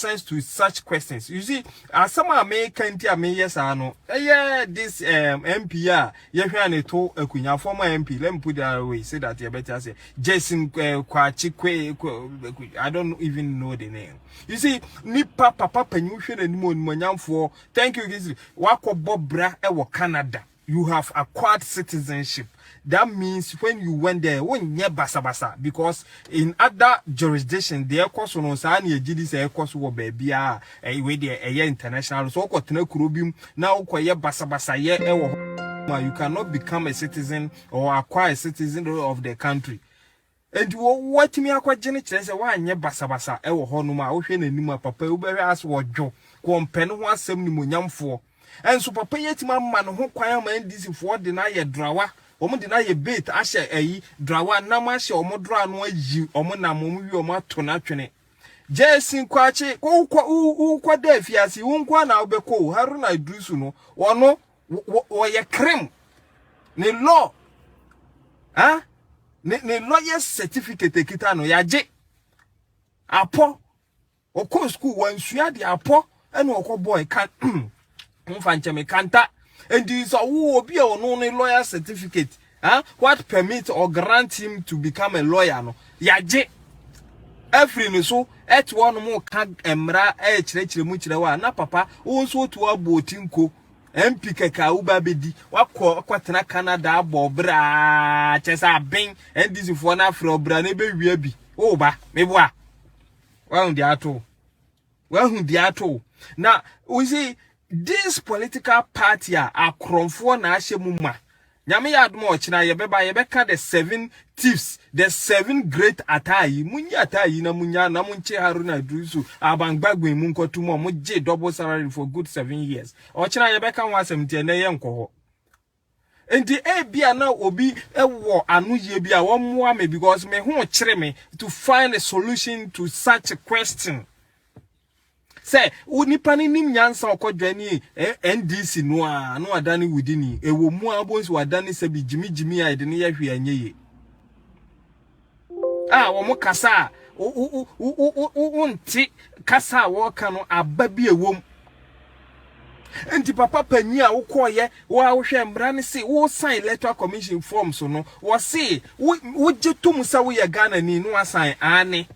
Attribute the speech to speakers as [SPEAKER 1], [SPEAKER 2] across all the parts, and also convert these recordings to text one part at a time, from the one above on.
[SPEAKER 1] sense to such questions. You see, some American yes I know. Yeah, this MP yeah, former MP. Let me put that away. Say that you better say Jason Kwachi I don't even know the name. You see, ni papa penyuhwe na nimu onimonyamfo. Thank you Gisli. Wako bobra ewo Canada. You have acquired citizenship. That means when you went there, when you basa because in other jurisdictions, their course on Sani GDC air course will be a way there a year international. So got no kurubium now quite basa you cannot become a citizen or acquire a citizen of the country. And what me akwa jene kire se wa anye basa e wo ho no ma wo hwe nanima papa wo be as wo dwo ko mpen ho asem ni monyamfo enso papa yetima ma no ho kwan ma ndisi fo de na ye drawa omo de na ye bait ahye ayi drawa na ma hye omo dra no ayi omo na mo wi omo ato na twene Jason kwachi kwa da fiase wo nkwa na obeko Haruna Idrisu no wono wo ye krem ni law ne lawyer certificate kita no yaje apo oko school wansua de apo ene oko boy kan mfanche me kanta and this wo obi e ono ne lawyer certificate what permit or grant him to become a lawyer no yaje every no so et one mo kan emra kire mu kire wa na papa wo nso to abotinko MP keka uba bedi wakwatena Canada abobra chesa ben and this for na afro bra na be wi abi o ba meboa wa hu di ato now we see this political party akromfo na ahye mumma nyame yadmo ochina yebeka the 7 thieves the 7 great atai munyi atai na munya na munche Haruna Idrisu abangbagwe mu nkotumo mo je double salary for good 7 years ochina yebeka 170 na ye nkoho enti bia na obi ewo anu ye bia wo moa me because me ho kire me to find a solution to such a question. Say, unipa ni nim nyansa okodwani NDC no adani within ewo mu abons wadani se bi jimi a de ne yahwe anyeye wo mo kasa unti kasa wo ka no ababi ewom enti papa panyi a wokoye wo ahwe mbra ne se wo sign electoral commission form so no wo se wo jetum sa wo ye Ghana ni no asign ane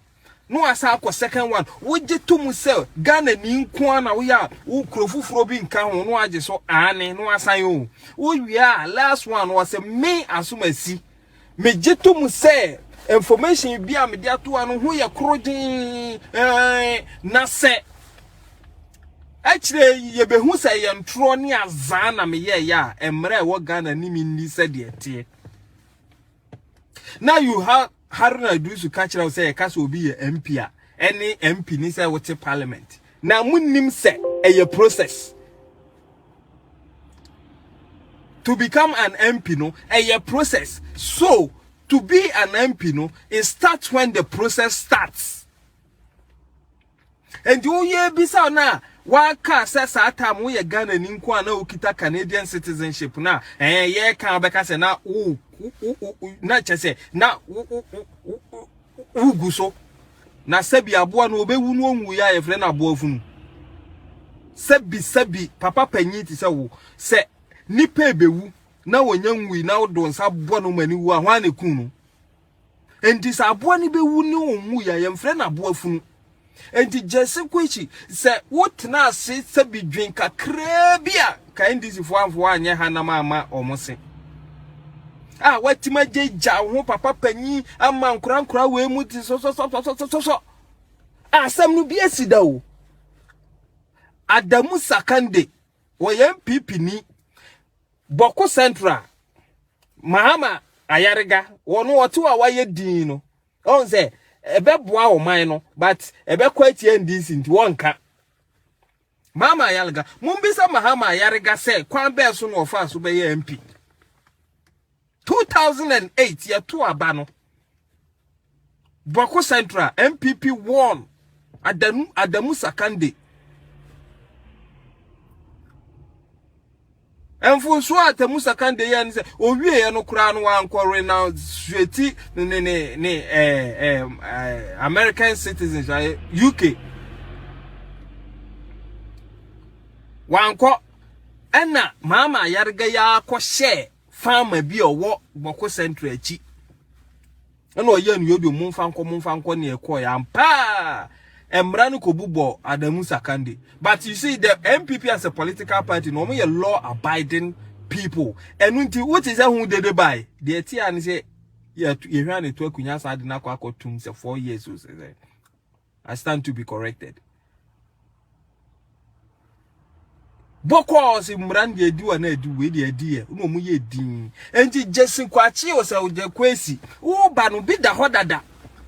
[SPEAKER 1] no asa akọ second one wo jetum se Ghana ni nko na wo ya wo krofufuro bi nka ho no age so ane no asan o wo wia last one was me asumasi me jetum se information bi a me dia to anu ho ye krodin na se actually ye behu se ye ntro ni azan na me ye ya emre wo Ghana ni mi ni se de tie now you have Haruna Idrisu kachira say kasa obi ye MP a any MP ni say wote parliament na munnim say a process to become an MP no a process so to be an MP no it starts when the process starts and you ye bisa na waka sasa time we Ghana ni nko na okita Canadian citizenship na ye kan beka say na na chese na uguso na sebi aboa no obewu no onwu ya ye fre na aboa funu sebi papa panyi ti se wo se nipa ebewu na wonya nwi na wodo nsa aboa no mani wu ahwa ne kunu enti sa aboa ni bewu ni onwu ya ye fre na aboa funu enti jese kwechi se wotna se sebi dwen kakra bia ka ndisi fo anye hanama ama omose watima jeja ho papa panyi ama nkura we muti so asam no bi asida o Adamu Sakande wo MPP ni Boko Central Mahama Ayarega wono wotu a waye din no on say ebeboa wo man no but ebekwati NDC nti wonka Mahama Ayarega mumbisa Mahama Ayarega say kwan be so no ofa so be MP 2008 ya to abano Boko Central MPP won Adamu Sakande Enfunso Adamu Sakande ya nse owie ya no kura no wankore na sweti ne American citizens UK wanko ena mama yarga ya ko share farmer bi owo boko central achi ena oye nu yodo mumfa nko ne ekọ ya mpa emra no kobubo Adamu Sakande. But you see, the MPP as a political party no me law abiding people. And what is that who did they buy? The tia and say yeah, you ran it to akunya sa na kwa kotum say 4 years so say I stand to be corrected. Boko si mrandi edu ana edu we de adi e no mu ye din enti Jason kwachi o say o je kwesi wo ba no bi da hodada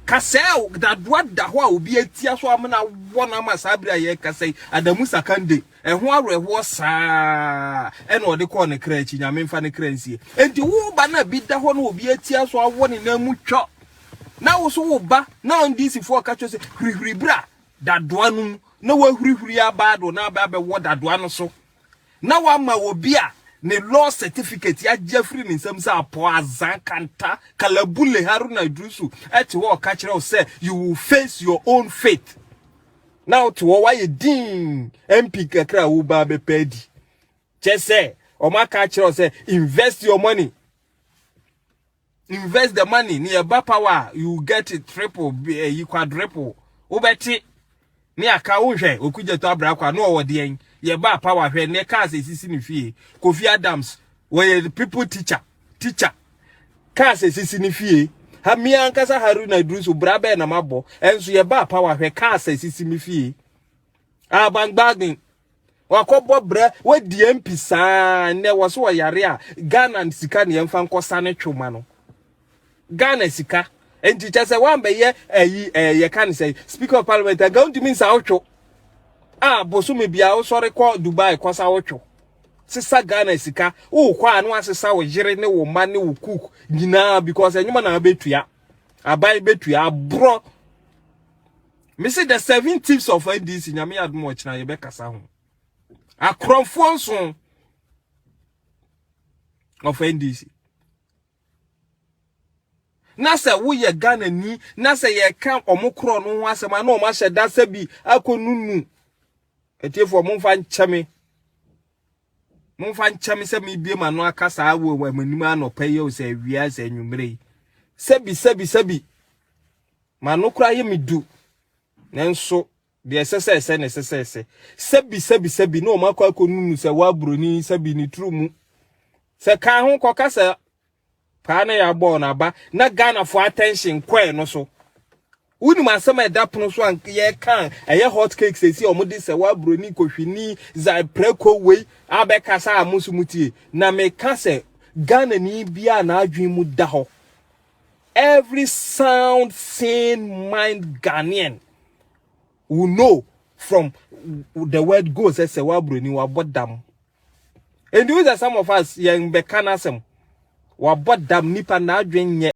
[SPEAKER 1] kasel that what da ho obi atia so amna wona masabra ye kasai Adamu Sakande ho areho saa e no de ko ne kra chi nyame mfa ne kra nsie enti wo ba na bi da ho no obi atia so awo ne na mu twa na wo so wo ba na on this for ka cho se hurihuri bra da doa no na wa hurihuri abado na ba be wo da doa no so na wa ma obi a ne law certificate ya Jeffrey ni nsem sa apo azan kanta kalabule Haruna Idrisu eti wo ka kire o say you will face your own fate. Now to why you din MP kakra wo ba be pedi che say o ma ka kire o say invest your money, invest the money near ba power you get it triple you quadruple wo beti ni aka wo hwe okuje to abra kwa no wo de en ye ba power hwe ne cars esisi ni fie Kofi Adams we the people teacher cars esisi ni fie ha mi ankasa Haruna Idrisu brabe na mabo enso ye ba power hwe cars esisi mi fie abangbagin wakobo bra we di MP sa ne wo so yare a Ghana sika ne yemfa nkosa ne twoma no Ghana sika enti chase wan be ye ye kan say speaker of parliament going to mean sa otwo boso me bia wo sori ko Dubai ko sa otwo sisa Ghana sika wo kwa anu asesa wo jire ne wo ma ne wo cook nyina because enyuma na betua abai betua bro me say the 7 tips of NDC nyame admo china ye be kasa ho akronfo nso of NDC na se wo ye Ghana ni na se ye kan omukro no ho asema na o ma hyeda sabi akonunu etiefo momfa nchame se mi bie ma no akasa awo wa manim anopa ye o se wia se nwumre sabi ma no kra ye medu nenso de sese ne sese sabi no ma kwa akonunu se wa broni sabi ni trumu se kan ho kokasa pa na ya bo na ba na Ghana for attention kwe no so wuni masema edapono so an ye kan eye hot cakes esi omode se wa broni kohwini za preko we abekasa amusumutie na me ka se Ghana ni bia na adwen mu da ho every sound sane mind Ghanaian will know from the word goes as se wa broni wa bodam and those are some of us young bekanasem wa bodam nipa na adwen